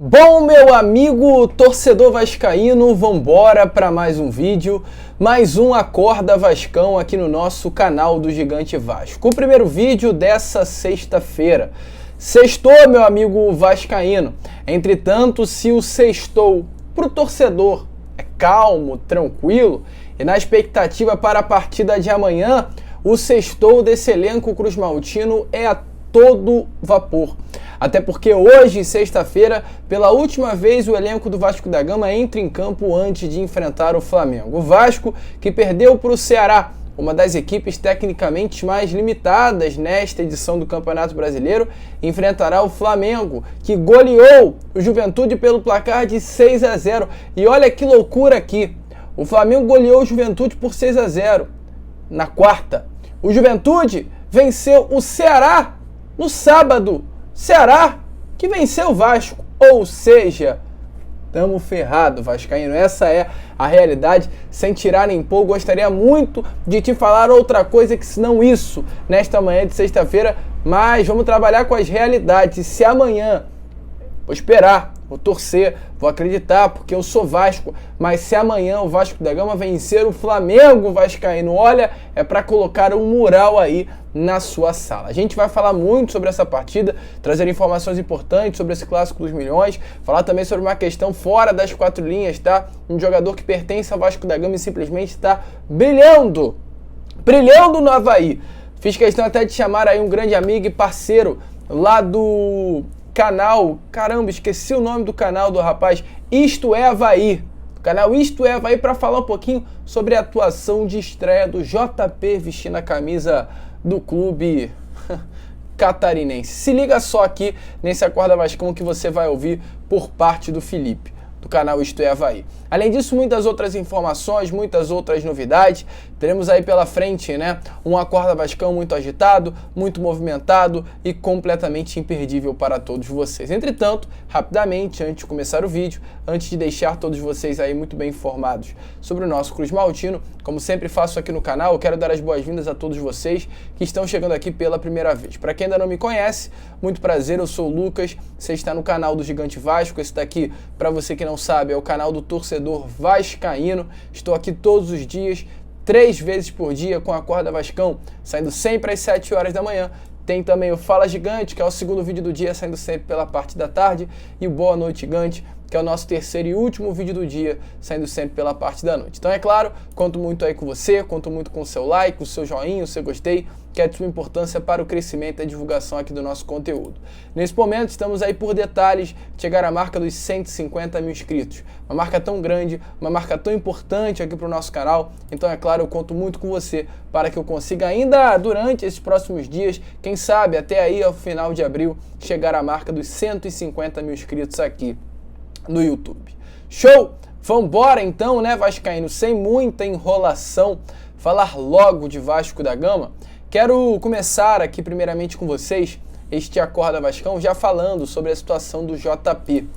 Bom, meu amigo torcedor vascaíno, vambora para mais um vídeo, mais um Acorda Vascão aqui no nosso canal do Gigante Vasco. O primeiro vídeo dessa sexta-feira. Sextou, meu amigo vascaíno. Entretanto, se o sextou pro torcedor é calmo, tranquilo e na expectativa para a partida de amanhã, o sextou desse elenco cruzmaltino é a todo vapor. Até porque hoje, sexta-feira, pela última vez o elenco do Vasco da Gama entra em campo antes de enfrentar o Flamengo. O Vasco, que perdeu para o Ceará, uma das equipes tecnicamente mais limitadas nesta edição do Campeonato Brasileiro, enfrentará o Flamengo, que goleou o Juventude pelo placar de 6-0. E olha que loucura aqui, o Flamengo goleou o Juventude por 6-0 na quarta. O Juventude venceu o Ceará no sábado. Ceará que venceu o Vasco, ou seja, tamo ferrado, vascaíno. Essa é a realidade, sem tirar nem pôr. Gostaria muito de te falar outra coisa que senão isso, nesta manhã de sexta-feira, mas vamos trabalhar com as realidades. Se amanhã, vou esperar, vou torcer, vou acreditar, porque eu sou Vasco, mas se amanhã o Vasco da Gama vencer o Flamengo vascaíno, olha, é para colocar um mural aí na sua sala. A gente vai falar muito sobre essa partida, trazer informações importantes sobre esse Clássico dos Milhões, falar também sobre uma questão fora das quatro linhas, tá? Um jogador que pertence ao Vasco da Gama e simplesmente está brilhando no Avaí. Fiz questão até de chamar aí um grande amigo e parceiro lá do canal, caramba, esqueci o nome do canal do rapaz, Isto é Avaí. O canal Isto é Avaí, para falar um pouquinho sobre a atuação de estreia do JP vestindo a camisa do clube catarinense. Se liga só aqui nesse Acorda Vascão que você vai ouvir por parte do Felipe, do canal Isto é Avaí. Além disso, muitas outras informações, muitas outras novidades. Teremos aí pela frente, né, um Acorda Vascão muito agitado, muito movimentado e completamente imperdível para todos vocês. Entretanto, rapidamente, antes de começar o vídeo, antes de deixar todos vocês aí muito bem informados sobre o nosso Cruz Maltino, como sempre faço aqui no canal, eu quero dar as boas-vindas a todos vocês que estão chegando aqui pela primeira vez. Para quem ainda não me conhece, muito prazer, eu sou o Lucas, você está no canal do Gigante Vasco. Esse daqui, para você que não sabe, é o canal do torcedor vascaíno. Estou aqui todos os dias, 3 vezes por dia com a Acorda Vascão, saindo sempre às 7 horas da manhã. Tem também o Fala Gigante, que é o segundo vídeo do dia, saindo sempre pela parte da tarde. E o Boa Noite Gigante, que é o nosso terceiro e último vídeo do dia, saindo sempre pela parte da noite. Então é claro, conto muito aí com você, conto muito com o seu like, o seu joinha, o seu gostei, que é de sua importância para o crescimento e a divulgação aqui do nosso conteúdo. Nesse momento estamos aí por detalhes de chegar à marca dos 150 mil inscritos. Uma marca tão grande, uma marca tão importante aqui para o nosso canal. Então é claro, eu conto muito com você para que eu consiga ainda durante esses próximos dias, quem sabe até aí ao final de abril, chegar à marca dos 150 mil inscritos aqui no YouTube. Show? Vambora então, né, vascaíno, sem muita enrolação, falar logo de Vasco da Gama. Quero começar aqui primeiramente com vocês este Acorda Vascão já falando sobre a situação do JP.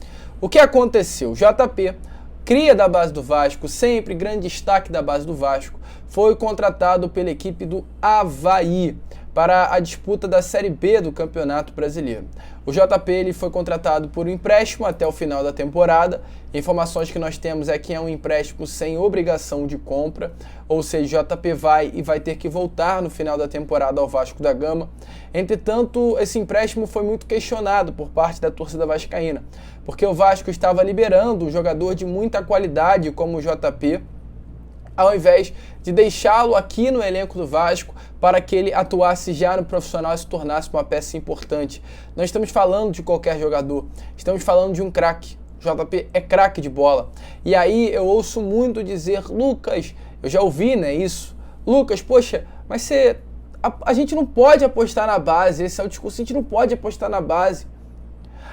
O que aconteceu? O JP, cria da base do Vasco, sempre grande destaque da base do Vasco, foi contratado pela equipe do Avaí para a disputa da Série B do Campeonato Brasileiro. O JP ele foi contratado por um empréstimo até o final da temporada. Informações que nós temos é que é um empréstimo sem obrigação de compra, ou seja, o JP vai ter que voltar no final da temporada ao Vasco da Gama. Entretanto, esse empréstimo foi muito questionado por parte da torcida vascaína, porque o Vasco estava liberando um jogador de muita qualidade como o JP, ao invés de deixá-lo aqui no elenco do Vasco para que ele atuasse já no profissional e se tornasse uma peça importante. Não estamos falando de qualquer jogador, estamos falando de um craque. O JP é craque de bola. E aí eu ouço muito dizer, Lucas, eu já ouvi, né, isso. Lucas, poxa, mas a gente não pode apostar na base, esse é o discurso, a gente não pode apostar na base.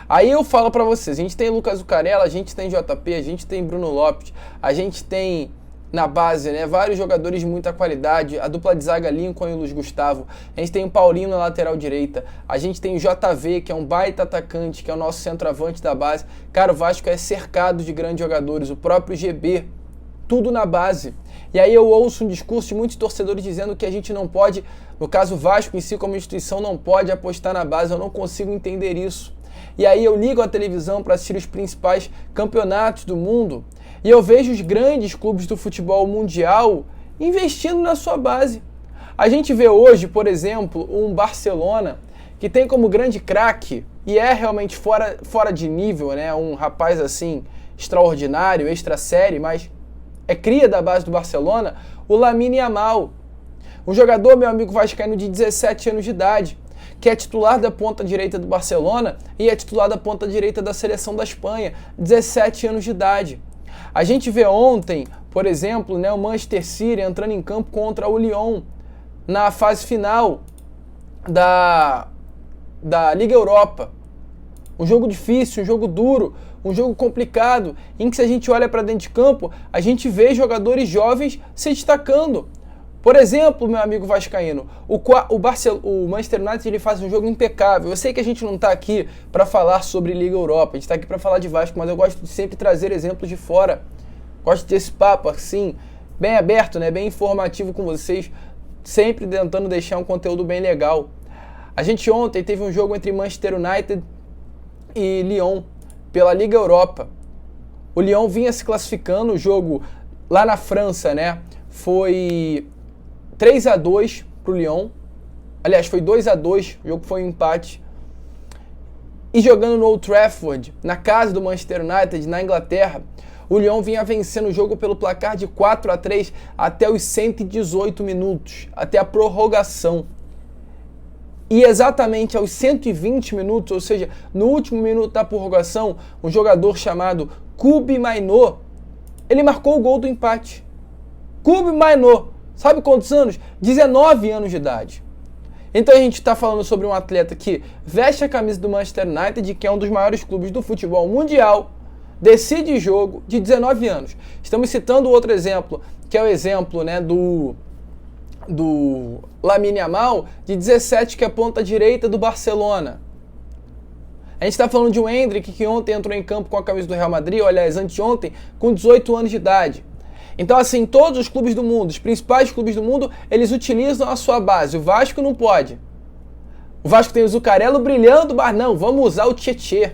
Aí eu falo para vocês, a gente tem Lucas Zucarella, a gente tem JP, a gente tem Bruno Lopes, a gente tem na base, né, vários jogadores de muita qualidade, a dupla de zaga Lincoln e Luiz Gustavo, a gente tem o Paulinho na lateral direita, a gente tem o JV, que é um baita atacante, que é o nosso centroavante da base. Cara, o Vasco é cercado de grandes jogadores, o próprio GB, tudo na base. E aí eu ouço um discurso de muitos torcedores dizendo que a gente não pode, no caso o Vasco em si como instituição, não pode apostar na base. Eu não consigo entender isso. e aí eu ligo a televisão para assistir os principais campeonatos do mundo e eu vejo os grandes clubes do futebol mundial investindo na sua base. A gente vê hoje, por exemplo, um Barcelona que tem como grande craque, e é realmente fora de nível, né? Um rapaz assim extraordinário, extra série, mas é cria da base do Barcelona, o Lamine Yamal. Um jogador, meu amigo vascaíno, de 17 anos de idade, que é titular da ponta direita do Barcelona e é titular da ponta direita da seleção da Espanha, 17 anos de idade. A gente vê ontem, por exemplo, né, o Manchester City entrando em campo contra o Lyon na fase final da Liga Europa. Um jogo difícil, um jogo duro, um jogo complicado, em que se a gente olha para dentro de campo, a gente vê jogadores jovens se destacando. Por exemplo, meu amigo vascaíno, o Manchester United ele faz um jogo impecável. Eu sei que a gente não está aqui para falar sobre Liga Europa, a gente está aqui para falar de Vasco, mas eu gosto de sempre trazer exemplos de fora. Gosto desse papo assim, bem aberto, né, bem informativo com vocês, sempre tentando deixar um conteúdo bem legal. A gente ontem teve um jogo entre Manchester United e Lyon pela Liga Europa. O Lyon vinha se classificando, o jogo lá na França, né? Foi 3-2 pro Lyon. Aliás, foi 2-2, o jogo foi um empate. E jogando no Old Trafford, na casa do Manchester United, na Inglaterra, o Lyon vinha vencendo o jogo pelo placar de 4-3 até os 118 minutos, até a prorrogação. E exatamente aos 120 minutos, ou seja, no último minuto da prorrogação, um jogador chamado Kobbie Mainoo, ele marcou o gol do empate. Kobbie Mainoo, sabe quantos anos? 19 anos de idade. Então a gente está falando sobre um atleta que veste a camisa do Manchester United, que é um dos maiores clubes do futebol mundial, decide jogo de 19 anos. Estamos citando outro exemplo, que é o exemplo, né, do Lamine Yamal, de 17, que é a ponta direita do Barcelona. A gente está falando de um Endrick que ontem entrou em campo com a camisa do Real Madrid, ou aliás, anteontem, com 18 anos de idade. Então, assim, todos os clubes do mundo, os principais clubes do mundo, eles utilizam a sua base. O Vasco não pode. O Vasco tem o Zuccarello brilhando, mas não, vamos usar o Tietê.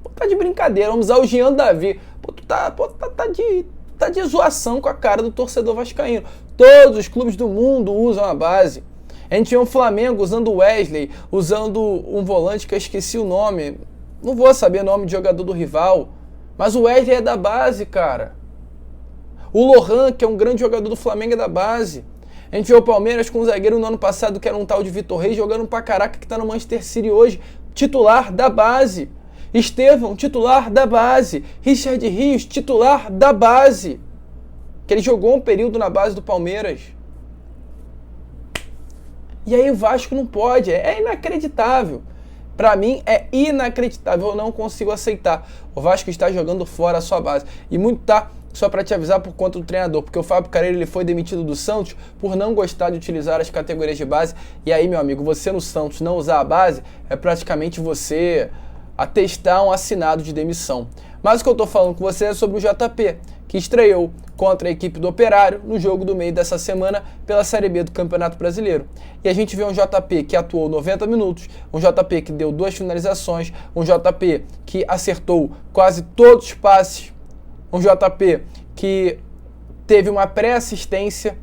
Pô, tá de brincadeira, vamos usar o Jean Davi. Pô, tá de zoação com a cara do torcedor vascaíno. Todos os clubes do mundo usam a base. A gente tinha o Flamengo usando o Wesley, usando um volante que eu esqueci o nome. Não vou saber o nome de jogador do rival. Mas o Wesley é da base, cara. O Lohan, que é um grande jogador do Flamengo, é da base. A gente viu o Palmeiras com um zagueiro no ano passado, que era um tal de Vitor Reis, jogando pra caraca, que tá no Manchester City hoje. Titular da base. Estevão, titular da base. Richard Rios, titular da base. Que ele jogou um período na base do Palmeiras. E aí o Vasco não pode, é inacreditável. Para mim é inacreditável, eu não consigo aceitar. O Vasco está jogando fora a sua base. E muito tá, só para te avisar, por conta do treinador, porque o Fábio Carneiro ele foi demitido do Santos por não gostar de utilizar as categorias de base. E aí, meu amigo, você no Santos não usar a base é praticamente você atestar um assinado de demissão. Mas o que eu tô falando com você é sobre o JP, que estreou contra a equipe do Operário no jogo do meio dessa semana pela Série B do Campeonato Brasileiro. E a gente vê um JP que atuou 90 minutos, um JP que deu 2 finalizações, um JP que acertou quase todos os passes, um JP que teve uma pré-assistência,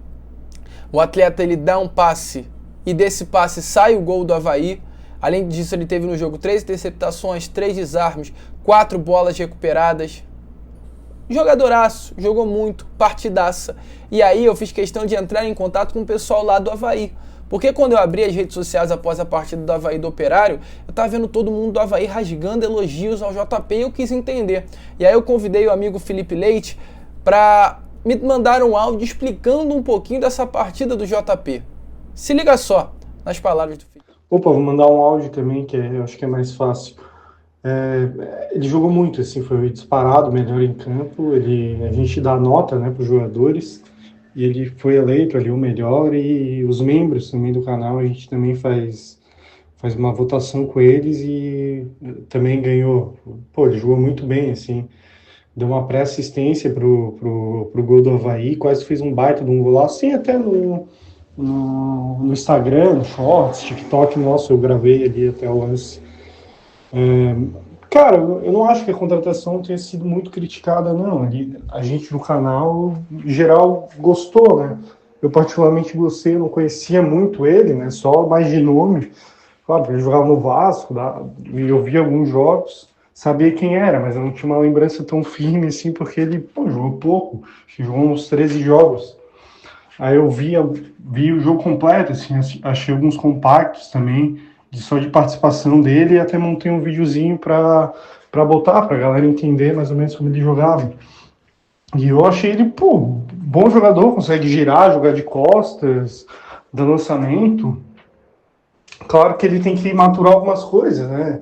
o atleta ele dá um passe e desse passe sai o gol do Avaí. Além disso, ele teve no jogo 3 interceptações, 3 desarmes, 4 bolas recuperadas. Jogadoraço, jogou muito, partidaça. E aí eu fiz questão de entrar em contato com o pessoal lá do Avaí. Porque quando eu abri as redes sociais após a partida do Avaí do Operário, eu tava vendo todo mundo do Avaí rasgando elogios ao JP e eu quis entender. E aí eu convidei o amigo Felipe Leite para me mandar um áudio explicando um pouquinho dessa partida do JP. Se liga só nas palavras do Felipe. Opa, vou mandar um áudio também, que eu acho que é mais fácil. Ele jogou muito, assim, foi disparado, melhor em campo. A gente dá nota, né, para os jogadores, e ele foi eleito ali o melhor, e os membros também do canal, a gente também faz uma votação com eles, e também ganhou. Pô, ele jogou muito bem, assim, deu uma pré-assistência pro gol do Avaí, quase fez um baita de um golaço, assim, até no Instagram, no Shorts, TikTok, nossa, eu gravei ali até o lance. Cara, eu não acho que a contratação tenha sido muito criticada, não. A gente no canal, em geral, gostou, né? Eu particularmente gostei, eu não conhecia muito ele, né? Só mais de nome. Claro, ele jogava no Vasco, e eu vi alguns jogos, sabia quem era, mas eu não tinha uma lembrança tão firme assim, porque ele, pô, jogou pouco, acho que jogou uns 13 jogos. Aí eu vi o jogo completo, assim, achei alguns compactos também, só de participação dele, e até montei um videozinho para botar, para a galera entender mais ou menos como ele jogava. E eu achei ele, pô, bom jogador, consegue girar, jogar de costas, dar lançamento. Claro que ele tem que maturar algumas coisas, né?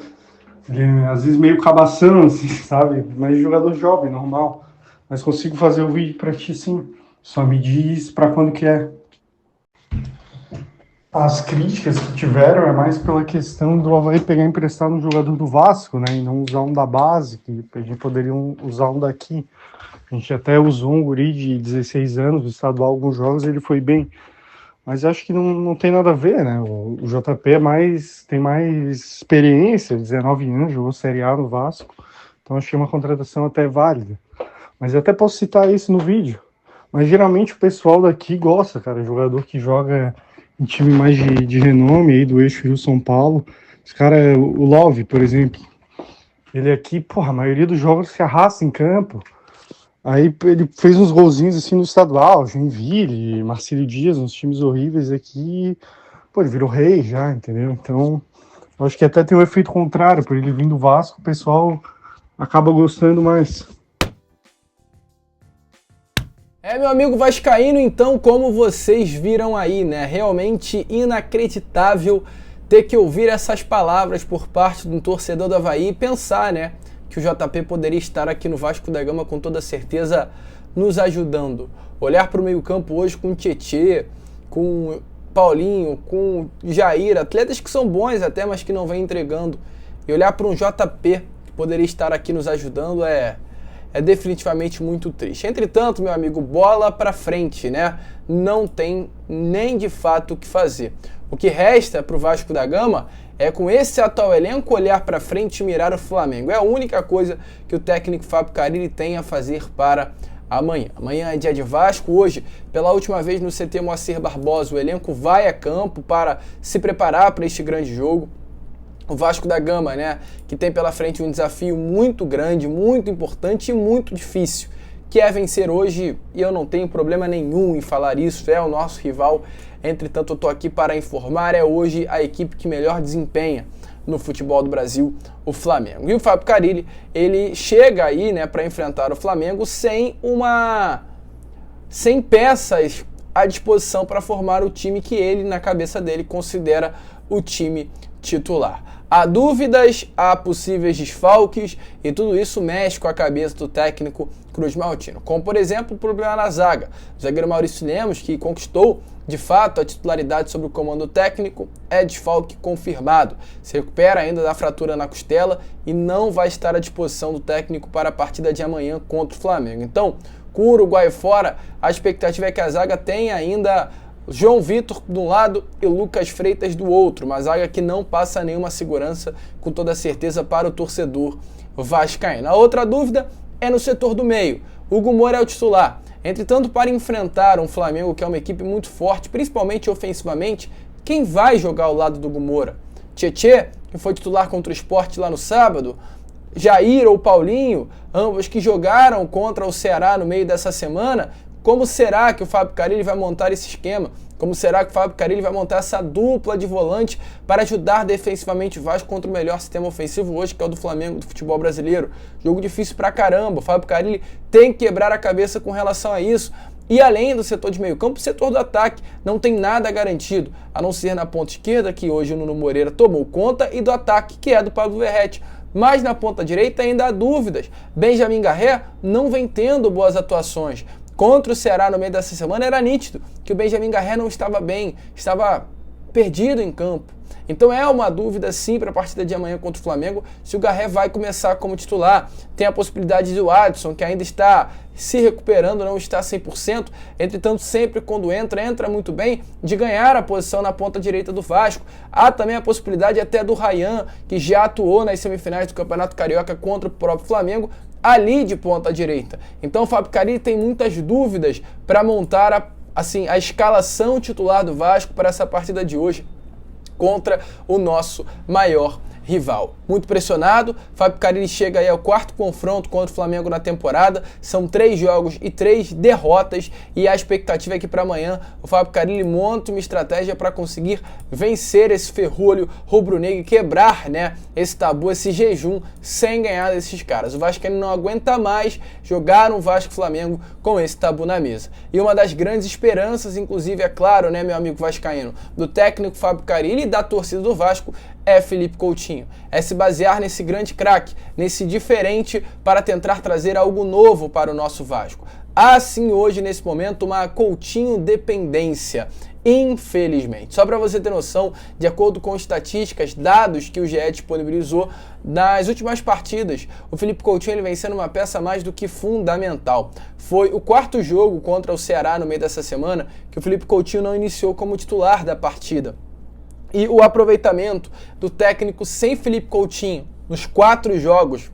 Ele é, às vezes meio cabação, assim, sabe? Mas jogador jovem, normal. Mas consigo fazer o vídeo para ti, sim. Só me diz para quando que é. As críticas que tiveram é mais pela questão do Avaí pegar emprestado um jogador do Vasco, né? E não usar um da base, que a gente poderia usar um daqui. A gente até usou um guri de 16 anos, do estadual, alguns jogos, ele foi bem. Mas acho que não tem nada a ver, né? O JP tem mais experiência, 19 anos, jogou Série A no Vasco. Então achei uma contratação até válida. Mas eu até posso citar isso no vídeo. Mas geralmente o pessoal daqui gosta, cara. Jogador que joga em time mais de renome aí do eixo Rio-São Paulo. Esse cara, o Love, por exemplo. Ele aqui, porra, a maioria dos jogos se arrasta em campo. Aí ele fez uns golzinhos assim no estadual, Joinville, Marcílio Dias, uns times horríveis aqui. Pô, ele virou rei já, entendeu? Então, eu acho que até tem um efeito contrário, por ele vir do Vasco, o pessoal acaba gostando mais. Meu amigo vascaíno, então, como vocês viram aí, né? Realmente inacreditável ter que ouvir essas palavras por parte de um torcedor do Avaí e pensar, né, que o JP poderia estar aqui no Vasco da Gama com toda certeza nos ajudando. Olhar para o meio-campo hoje com o Tietê, com Paulinho, com Jair, atletas que são bons até, mas que não vêm entregando. E olhar para um JP que poderia estar aqui nos ajudando é definitivamente muito triste. Entretanto, meu amigo, bola para frente, né? Não tem nem de fato o que fazer. O que resta para o Vasco da Gama é, com esse atual elenco, olhar para frente e mirar o Flamengo. É a única coisa que o técnico Fábio Carille tem a fazer para amanhã. Amanhã é dia de Vasco. Hoje, pela última vez no CT Moacir Barbosa, o elenco vai a campo para se preparar para este grande jogo. O Vasco da Gama, né, que tem pela frente um desafio muito grande, muito importante e muito difícil, que é vencer hoje, e eu não tenho problema nenhum em falar isso, é o nosso rival. Entretanto, eu estou aqui para informar, é hoje a equipe que melhor desempenha no futebol do Brasil, o Flamengo. E o Fábio Carille, ele chega aí, né, para enfrentar o Flamengo sem peças à disposição para formar o time que ele, na cabeça dele, considera o time titular. Há dúvidas, há possíveis desfalques e tudo isso mexe com a cabeça do técnico Cruz Maltino. Como, por exemplo, o problema na zaga. O zagueiro Maurício Lemos, que conquistou de fato a titularidade sob o comando técnico, é desfalque confirmado. Se recupera ainda da fratura na costela e não vai estar à disposição do técnico para a partida de amanhã contra o Flamengo. Então, com o Uruguai fora, a expectativa é que a zaga tenha ainda João Vitor de um lado e Lucas Freitas do outro, uma zaga que não passa nenhuma segurança, com toda certeza, para o torcedor vascaíno. A outra dúvida é no setor do meio. Hugo Moura é o titular. Entretanto, para enfrentar um Flamengo que é uma equipe muito forte, principalmente ofensivamente, quem vai jogar ao lado do Hugo Moura? Tietê, que foi titular contra o Sport lá no sábado? Jair ou Paulinho, ambos que jogaram contra o Ceará no meio dessa semana? Como será que o Fábio Carille vai montar esse esquema? Como será que o Fábio Carille vai montar essa dupla de volante para ajudar defensivamente o Vasco contra o melhor sistema ofensivo hoje, que é o do Flamengo, do futebol brasileiro? Jogo difícil pra caramba. O Fábio Carille tem que quebrar a cabeça com relação a isso. E além do setor de meio campo, o setor do ataque não tem nada garantido, a não ser na ponta esquerda, que hoje o Nuno Moreira tomou conta, e do ataque, que é do Pablo Verratti. Mas na ponta direita ainda há dúvidas. Benjamin Garré não vem tendo boas atuações. Contra o Ceará no meio dessa semana era nítido que o Benjamin Garré não estava bem, estava perdido em campo. Então é uma dúvida sim para a partida de amanhã contra o Flamengo, se o Garré vai começar como titular. Tem a possibilidade do Adson, que ainda está se recuperando, não está 100%, entretanto sempre quando entra muito bem, de ganhar a posição na ponta direita do Vasco. Há também a possibilidade até do Ryan, que já atuou nas semifinais do Campeonato Carioca contra o próprio Flamengo, ali de ponta direita. Então o Fábio Carille tem muitas dúvidas para montar a escalação titular do Vasco para essa partida de hoje contra o nosso maior rival. Muito pressionado, Fábio Carille chega aí ao 4º confronto contra o Flamengo na temporada, são 3 jogos e 3 derrotas, e a expectativa é que para amanhã o Fábio Carille monte uma estratégia para conseguir vencer esse ferrolho rubro-negro e quebrar, né, esse tabu, esse jejum, sem ganhar desses caras. O vascaíno não aguenta mais jogar no Vasco-Flamengo com esse tabu na mesa. E uma das grandes esperanças, inclusive, é claro, né, meu amigo vascaíno, do técnico Fábio Carille e da torcida do Vasco, é Felipe Coutinho. É se basear nesse grande craque, nesse diferente, para tentar trazer algo novo para o nosso Vasco. Há sim hoje, nesse momento, uma Coutinho dependência, infelizmente. Só para você ter noção, de acordo com estatísticas, dados que o GE disponibilizou, nas últimas partidas, o Felipe Coutinho ele vem sendo uma peça mais do que fundamental. Foi o 4º jogo contra o Ceará no meio dessa semana que o Felipe Coutinho não iniciou como titular da partida. E o aproveitamento do técnico sem Felipe Coutinho nos 4 jogos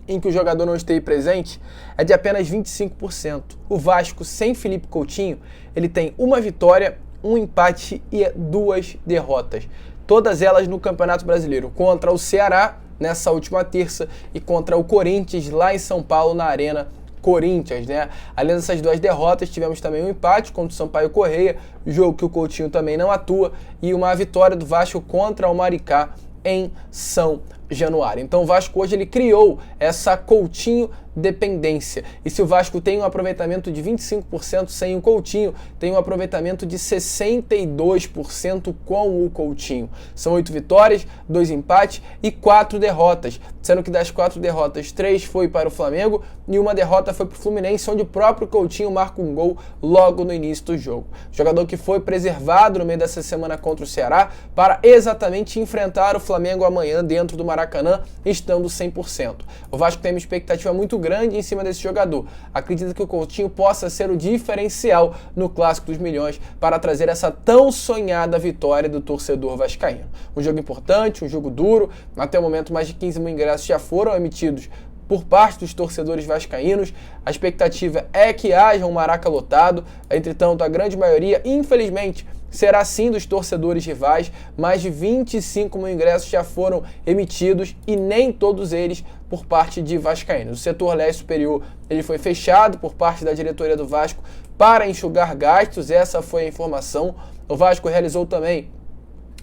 em que o jogador não esteve presente é de apenas 25%. O Vasco sem Felipe Coutinho, ele tem 1 vitória, 1 empate e 2 derrotas. Todas elas no Campeonato Brasileiro, contra o Ceará nessa última terça e contra o Corinthians lá em São Paulo na Arena Corinthians, né? Além dessas 2 derrotas, tivemos também um empate contra o Sampaio Corrêa, jogo que o Coutinho também não atua, e uma vitória do Vasco contra o Maricá em São Januário. Então o Vasco hoje ele criou essa Coutinho dependência. E se o Vasco tem um aproveitamento de 25% sem o Coutinho, tem um aproveitamento de 62% com o Coutinho. São 8 vitórias, 2 empates e 4 derrotas, sendo que das 4 derrotas, 3 foi para o Flamengo e 1 derrota foi para o Fluminense, onde o próprio Coutinho marca um gol logo no início do jogo. Jogador que foi preservado no meio dessa semana contra o Ceará para exatamente enfrentar o Flamengo amanhã dentro do Maracanã, estando 100%. O Vasco tem uma expectativa muito grande em cima desse jogador. Acredita que o Coutinho possa ser o diferencial no Clássico dos Milhões para trazer essa tão sonhada vitória do torcedor vascaíno. Um jogo importante, um jogo duro. Até o momento, mais de 15 mil ingressos já foram emitidos por parte dos torcedores vascaínos. A expectativa é que haja um Maraca lotado. Entretanto, a grande maioria, infelizmente, será sim dos torcedores rivais. Mais de 25 mil ingressos já foram emitidos e nem todos eles por parte de vascaínos. O setor leste superior ele foi fechado por parte da diretoria do Vasco para enxugar gastos. Essa foi a informação. O Vasco realizou também,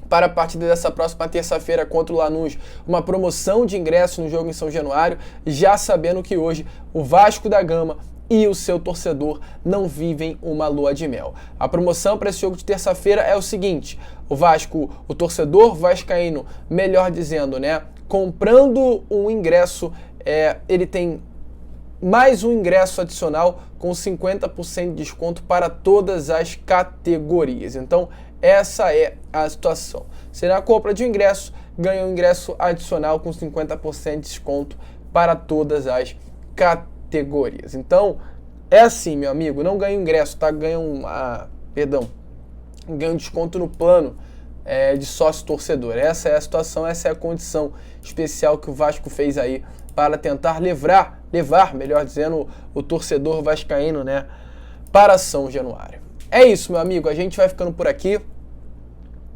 para a partida dessa próxima terça-feira contra o Lanús, uma promoção de ingresso no jogo em São Januário, já sabendo que hoje o Vasco da Gama e o seu torcedor não vivem uma lua de mel. A promoção para esse jogo de terça-feira é o seguinte: o Vasco, o torcedor vascaíno, melhor dizendo, né, comprando um ingresso, ele tem mais um ingresso adicional com 50% de desconto para todas as categorias. Então, essa é a situação. Será a compra de um ingresso, ganha um ingresso adicional com 50% de desconto para todas as categorias. Então, é assim, meu amigo, não ganha ingresso, tá? Ganha ganha um desconto no plano de sócio torcedor. Essa é a situação, essa é a condição especial que o Vasco fez aí para tentar levar, melhor dizendo, o torcedor vascaíno, né, para São Januário. É isso, meu amigo, a gente vai ficando por aqui.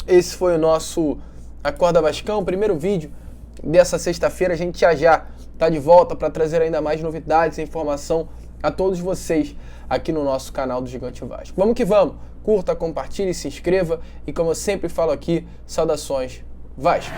Esse foi o nosso Acorda Vascão, primeiro vídeo dessa sexta-feira. A gente já está de volta para trazer ainda mais novidades e informação a todos vocês aqui no nosso canal do Gigante Vasco. Vamos que vamos! Curta, compartilhe, se inscreva e, como eu sempre falo aqui, saudações Vasco!